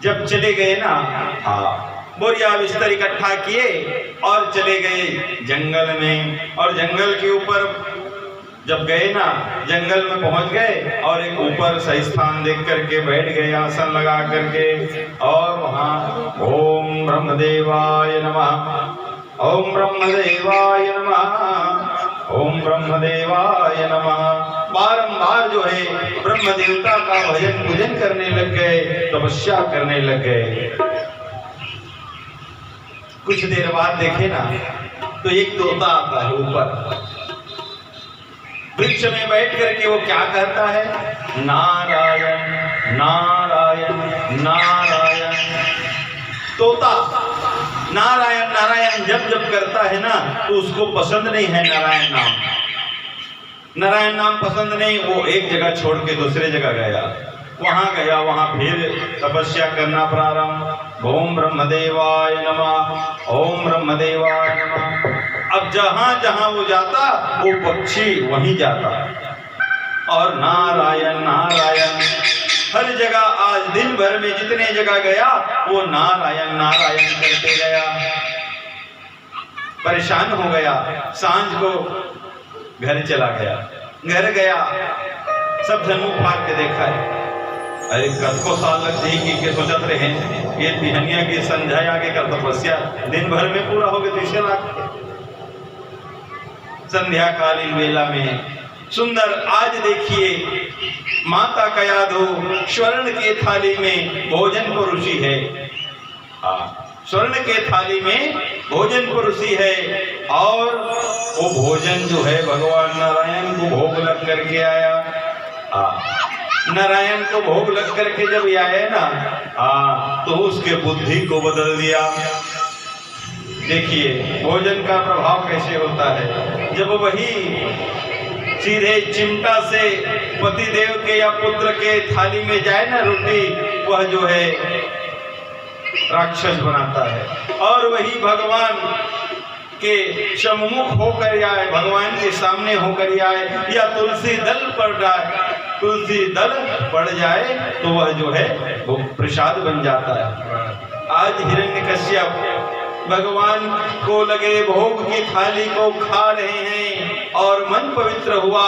जब चले गए ना, बोरिया बिस्तर इकट्ठा किए और चले गए जंगल में। और जंगल के ऊपर जब गए ना, जंगल में पहुंच गए और एक ऊपर सही स्थान देख करके बैठ गए आसन लगा करके। और वहां ओम ब्रह्मदेवाय नमः, ओम ब्रह्मदेवाय नमः, ओम ब्रह्मदेवाय नमः बारंबार जो है ब्रह्म देवता का भजन पूजन करने लग गए, तपस्या करने लग गए। कुछ देर बाद देखे ना तो एक तोता आता है ऊपर वृक्ष में बैठ करके। वो क्या कहता है? नारायण नारायण नारायण। तोता नारायण नारायण जब जब करता है ना तो उसको पसंद नहीं है नारायण नाम। नारायण नाम पसंद नहीं। वो एक जगह छोड़ के दूसरे जगह गया, वहां गया, वहां फिर तपस्या करना प्रारंभ। ओम ब्रह्मदेवाय नमः, ओम ब्रह्मदेवाय नमः। अब जहां जहां वो जाता वो पक्षी वहीं जाता। और नारायण नारायण हर जगह आज दिन भर में जितने जगह गया वो नारायण नारायण करते गया। परेशान हो गया। सांझ को घर चला गया। घर गया, सब जन मुंह फाड़ के देखा है। अरे कदको साल लग जाएगी के सोचत रहे ये तिहनिया की संध्या आगे का तपस्या दिन भर में पूरा हो गया। 3 लाख संध्या कालीन वेला में सुंदर। आज देखिए माता का याद हो, स्वर्ण के थाली में भोजन परोसी है। स्वर्ण के थाली में भोजन परोसी है। और वो भोजन जो है भगवान नारायण को भोग लग करके आया। नारायण को भोग लग करके जब आए ना, तो उसके बुद्धि को बदल दिया। देखिए भोजन का प्रभाव कैसे होता है। जब वही सीधे चिमटा से पतिदेव के या पुत्र के थाली में जाए ना रोटी, वह जो है राक्षस बनाता है। और वही भगवान के सम्मुख होकर आए, भगवान के सामने होकर आए, या तुलसी दल पर जाए, तुलसी दल पड़ जाए तो वह जो है वो प्रसाद बन जाता है। आज हिरण्यकश्यप भगवान को लगे भोग की थाली को खा रहे हैं और मन पवित्र हुआ।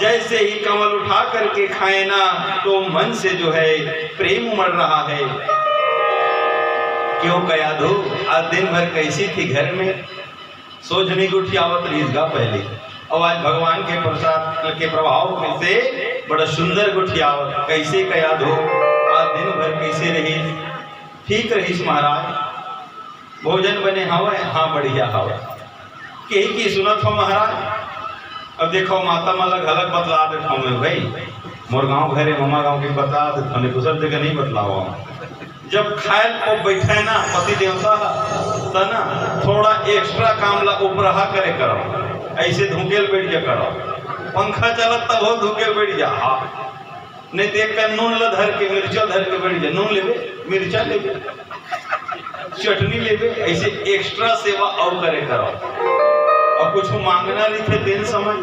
जैसे ही कमल उठा करके खाए ना तो मन से जो है प्रेम उमड़ रहा है। क्यों कया दो आज दिन भर कैसी थी घर में, सोचने की उठियावत रीझगा पहले। और आज भगवान के प्रसाद के प्रभाव से बड़ा सुंदर गुठियावत कैसे कया दो आज दिन भर कैसे रही। ठीक रहीस महाराज, भोजन बने हवा? हाँ बढ़िया हवा। कही की सुनत हो महाराज? अब देखो माता माला अलग बतला देता हूँ मैं भाई, मोर गाँव घर है ममा गाँव की बता देता हूँ, दूसर जगह नहीं बतलावा। जब खाए को बैठे ना पति देवता तो ना थोड़ा एक्स्ट्रा काम ला उपरहा करे करो, ऐसे धुकेल बैठ जा करो। पंखा चलत तब हो धुकेल बैठ जा। नहीं देख कर नून ला धर के मिर्चा धर के बैठ जा, नून लेबे मिर्चा लेबे चटनी लेबे, ऐसे एक्स्ट्रा सेवा और करे करो। और कुछ मांगना नहीं थे दिन समय।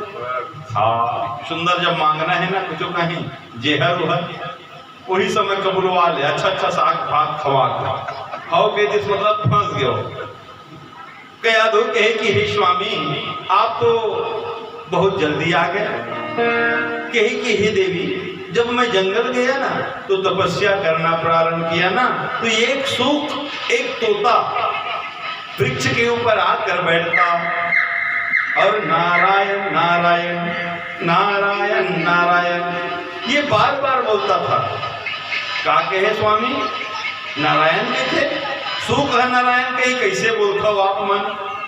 सुंदर जब मांगना है ना कुछ कहीं जेहर उहर वही समय कबूलवा ले। अच्छा साग भात खवा खाओ के दिस मतलब फंस गए। कया दो कहे कि हे स्वामी आप तो बहुत जल्दी आ गए। कहे कि हे देवी जब मैं जंगल गया ना तो तपस्या करना प्रारंभ किया ना तो एक सूख एक तोता वृक्ष के ऊपर आकर बैठता और नारायण नारायण नारायण नारायण ये बार बार बोलता था। का कहे स्वामी नारायण के थे सुख है नारायण कहीं कैसे बोलता हो आप मन?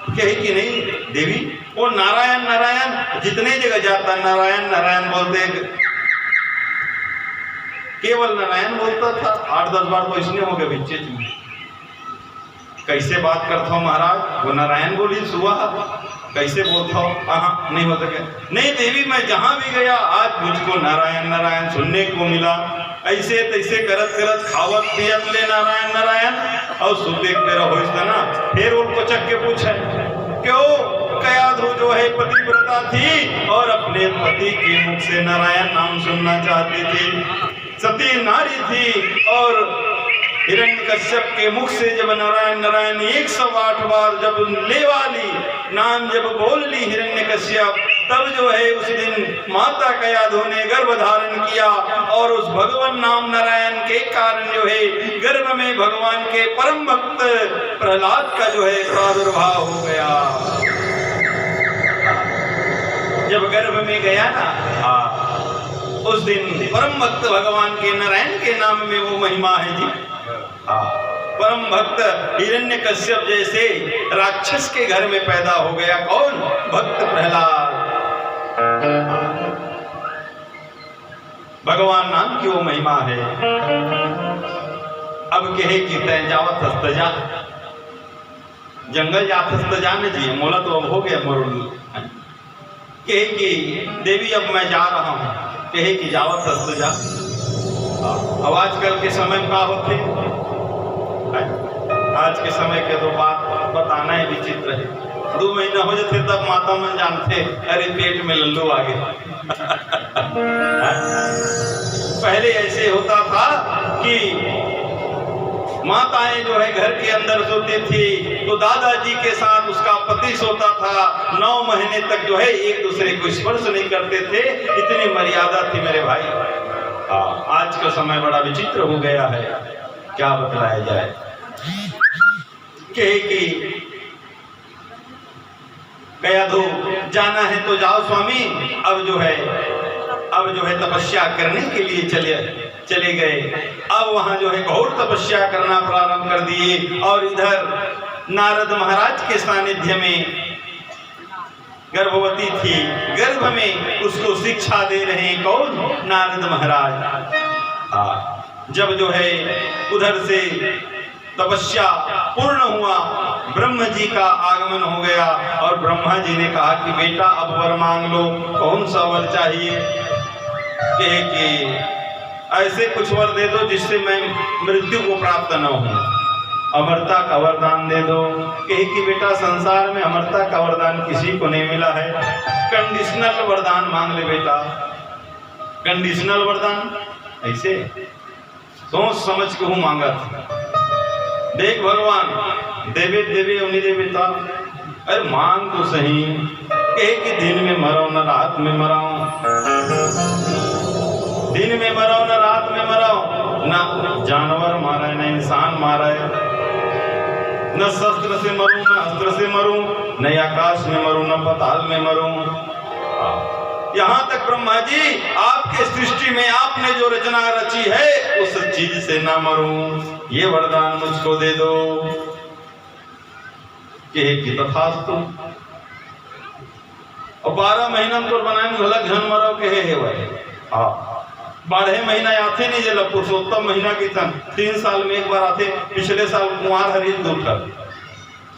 कहे कि नहीं देवी वो नारायण नारायण जितने जगह जाता नारायण नारायण बोलते, केवल नारायण बोलता था। 8-10 बार तो इसने हो गए बिच्चे कैसे बात करता हो महाराज? वो नारायण बोली सुबह कैसे बोलता हो? हाँ नहीं होता क्या? नहीं देवी मैं जहां भी गया आज मुझको नारायण नारायण सुनने को मिला। ऐसे तैसे करत करत खावत पियत ले नारायण नारायण और सुबह मेरा हो ना फिर उनको चक के पूछे क्यों कया धू जो है पतिव्रता थी और अपने पति के मुख से नारायण नाम सुनना चाहती थी। सती नारी थी और हिरण्यकश्यप के मुख से जब नारायण नारायण 108 बार जब लेवाली नाम जब बोल ली हिरण्यकश्यप, तब जो है उस दिन माता कयाधु ने गर्भ धारण किया और उस भगवान नाम नारायण के कारण जो है गर्भ में भगवान के परम भक्त प्रहलाद का जो है प्रादुर्भाव हो गया। जब गर्भ में गया ना, उस दिन परम भक्त भगवान के नारायण के नाम में वो महिमा है जी। परम भक्त हिरण्यकश्यप जैसे राक्षस के घर में पैदा हो गया। कौन? भक्त प्रहलाद। भगवान नाम की वो महिमा है। अब कहे कि तय जावत हस्त जा, जंगल जात हस्त जाने जी, मोला तो अब हो गया मरुल। कहे कि देवी अब मैं जा रहा हूं, कहे कि जावत हस्त जा। अब आजकल के समय में क्या होते, आज के समय के तो बात बताना ही विचित्र है। 2 महीना हो जाते तब माता मन जानते अरे पेट में लल्लू आ गए। पहले ऐसे होता था कि माताएं जो है घर के अंदर सोती थी तो दादाजी के साथ उसका पति सोता था। 9 महीने तक जो है एक दूसरे को स्पर्श नहीं करते थे, इतनी मर्यादा थी मेरे भाई। आज का समय बड़ा विचित्र हो गया है, क्या बतलाया जाए। कहे कि कयाधु जाना है तो जाओ स्वामी। अब जो है तपस्या करने के लिए चले गए। अब वहां जो है घोर तपस्या करना प्रारंभ कर दिए और इधर नारद महाराज के सानिध्य में गर्भवती थी, गर्भ में उसको शिक्षा दे रहे हैं। कौन? नारद महाराज। जब जो है उधर से तपस्या पूर्ण हुआ, ब्रह्म जी का आगमन हो गया और ब्रह्मा जी ने कहा कि बेटा अब वर मांग लो, कौन सा वर चाहिए। कहे कि ऐसे कुछ वर दे दो जिससे मैं मृत्यु को प्राप्त न हूं, अमरता का वरदान दे दो। कहे कि बेटा संसार में अमरता का वरदान किसी को नहीं मिला है, कंडीशनल वरदान मांग ले बेटा। कंडीशनल वरदान ऐसे सोच समझ के हूँ मांगा था। देख भगवान देवे देवे उन्हीं देवता, अरे मांग तो सही। कहे कि दिन में मरो न रात में मराओ, दिन में मरो न रात में मराओ, न जानवर मारा है न इंसान मारा है, न शस्त्र से मरूं न अस्त्र से मरूं, न आकाश में मरूं न पाताल में मरूं। यहाँ तक ब्रह्मा जी आपके सृष्टि में आपने जो रचना रची है उस चीज से ना मरूं, ये वरदान मुझको दे दो। कहे कि तथास्तु। और 12 महीना तो बनाए झलक झन मरो कहे है भाई। 12 महीना आते नहीं जल पुरुषोत्तम महीना की तन 3 साल में एक बार आते। पिछले साल कुंवार हरीश दूर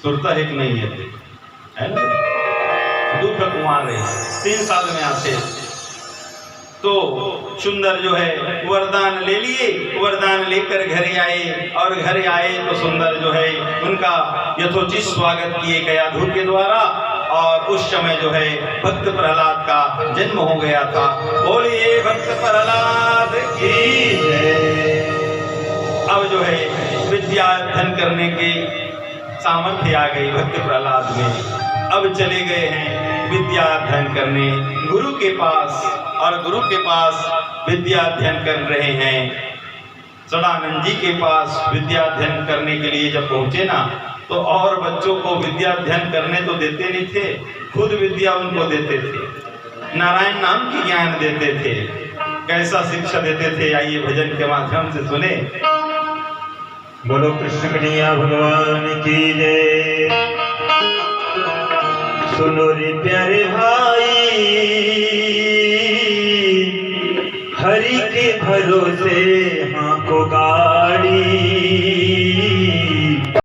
सुरता है कि नहीं है ना, दुख कुमार रहे 3 साल में आते। तो सुंदर जो है वरदान ले लिए, वरदान लेकर घर आए और घर आए तो सुंदर जो है उनका यथोचित स्वागत किए कयाधु के द्वारा। और उस समय जो है भक्त प्रहलाद का जन्म हो गया था। बोलिए भक्त प्रहलाद की जय। अब जो है विद्या अध्ययन करने की सामर्थ्य आ गई भक्त प्रहलाद में। अब चले गए हैं विद्या अध्ययन करने गुरु के पास, और गुरु के पास विद्या अध्ययन कर रहे हैं। सदानंद जी के पास विद्या अध्ययन करने के लिए जब पहुंचे ना, तो और बच्चों को विद्या अध्ययन करने तो देते नहीं थे, खुद विद्या उनको देते थे, नारायण नाम की ज्ञान देते थे। कैसा शिक्षा देते थे, आइए भजन के माध्यम से सुने। बोलो कृष्ण कन्हैया भगवान की जय। सुनो रे प्यारे भाई, हरि के भरोसे